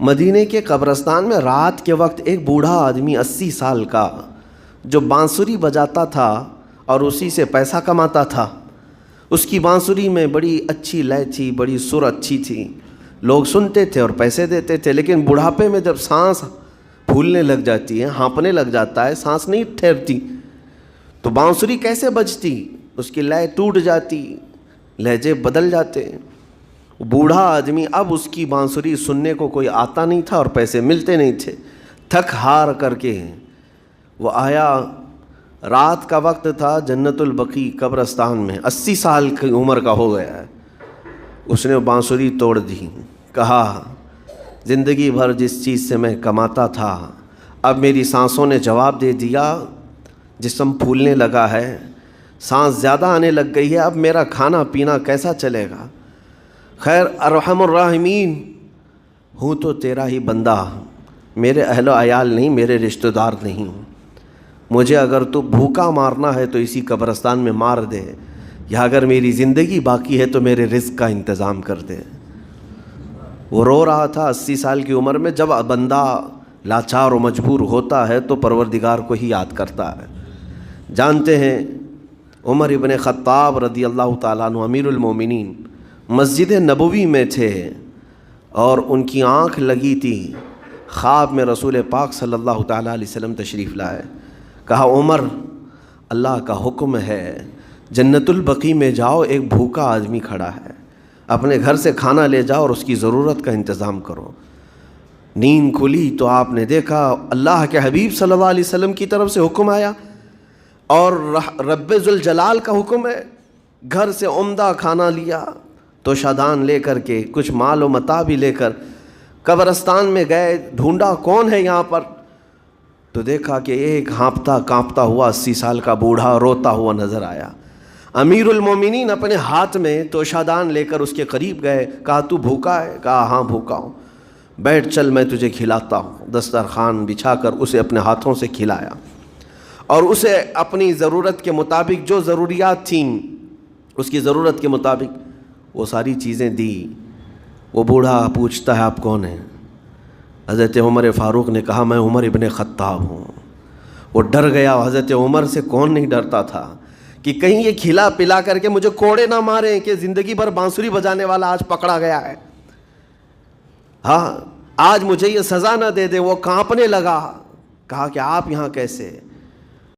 مدینے کے قبرستان میں رات کے وقت ایک بوڑھا آدمی 80 سال کا جو بانسری بجاتا تھا اور اسی سے پیسہ کماتا تھا، اس کی بانسری میں بڑی اچھی لے تھی، بڑی سر اچھی تھی، لوگ سنتے تھے اور پیسے دیتے تھے، لیکن بڑھاپے میں جب سانس پھولنے لگ جاتی ہے، ہانپنے لگ جاتا ہے، سانس نہیں ٹھہرتی، تو بانسری کیسے بجتی؟ اس کی لے ٹوٹ جاتی، لہجے بدل جاتے۔ بوڑھا آدمی اب اس کی بانسری سننے کو کوئی آتا نہیں تھا اور پیسے ملتے نہیں تھے، تھک ہار کر کے وہ آیا۔ رات کا وقت تھا، جنت البقیع قبرستان میں، 80 سال کی عمر کا ہو گیا ہے۔ اس نے بانسری توڑ دی، کہا زندگی بھر جس چیز سے میں کماتا تھا اب میری سانسوں نے جواب دے دیا، جسم پھولنے لگا ہے، سانس زیادہ آنے لگ گئی ہے، اب میرا کھانا پینا کیسا چلے گا؟ خیر ارحم الراحمین ہوں تو تیرا ہی بندہ، میرے اہل و عیال نہیں، میرے رشتہ دار نہیں، مجھے اگر تو بھوکا مارنا ہے تو اسی قبرستان میں مار دے، یا اگر میری زندگی باقی ہے تو میرے رزق کا انتظام کر دے۔ وہ رو رہا تھا 80 سال کی عمر میں۔ جب بندہ لاچار و مجبور ہوتا ہے تو پروردگار کو ہی یاد کرتا ہے۔ جانتے ہیں عمر ابن خطاب رضی اللہ تعالیٰ عنہ امیر المومنین مسجد نبوی میں تھے اور ان کی آنکھ لگی تھی، خواب میں رسول پاک صلی اللہ تعالیٰ علیہ وسلم تشریف لائے۔ کہا عمر، اللہ کا حکم ہے جنت البقیع میں جاؤ، ایک بھوکا آدمی کھڑا ہے، اپنے گھر سے کھانا لے جاؤ اور اس کی ضرورت کا انتظام کرو۔ نیند کھلی تو آپ نے دیکھا اللہ کے حبیب صلی اللہ علیہ وسلم کی طرف سے حکم آیا اور رب ذوالجلال کا حکم ہے، گھر سے عمدہ کھانا لیا تو شادان لے کر کے کچھ مال و متاع بھی لے کر قبرستان میں گئے، ڈھونڈا کون ہے یہاں پر، تو دیکھا کہ ایک ہانپتا کانپتا ہوا 80 سال کا بوڑھا روتا ہوا نظر آیا۔ امیر المومنین اپنے ہاتھ میں توشادان لے کر اس کے قریب گئے، کہا تو بھوکا ہے؟ کہا ہاں بھوکا ہوں، بیٹھ چل میں تجھے کھلاتا ہوں۔ دسترخوان بچھا کر اسے اپنے ہاتھوں سے کھلایا اور اسے اپنی ضرورت کے مطابق جو ضروریات تھیں اس کی ضرورت کے مطابق وہ ساری چیزیں دی۔ وہ بوڑھا پوچھتا ہے آپ کون ہیں؟ حضرت عمر فاروق نے کہا میں عمر ابن خطاب ہوں۔ وہ ڈر گیا، حضرت عمر سے کون نہیں ڈرتا تھا کہ کہیں یہ کھلا پلا کر کے مجھے کوڑے نہ ماریں کہ زندگی بھر بانسری بجانے والا آج پکڑا گیا ہے، ہاں آج مجھے یہ سزا نہ دے دے۔ وہ کانپنے لگا، کہا کہ آپ یہاں کیسے؟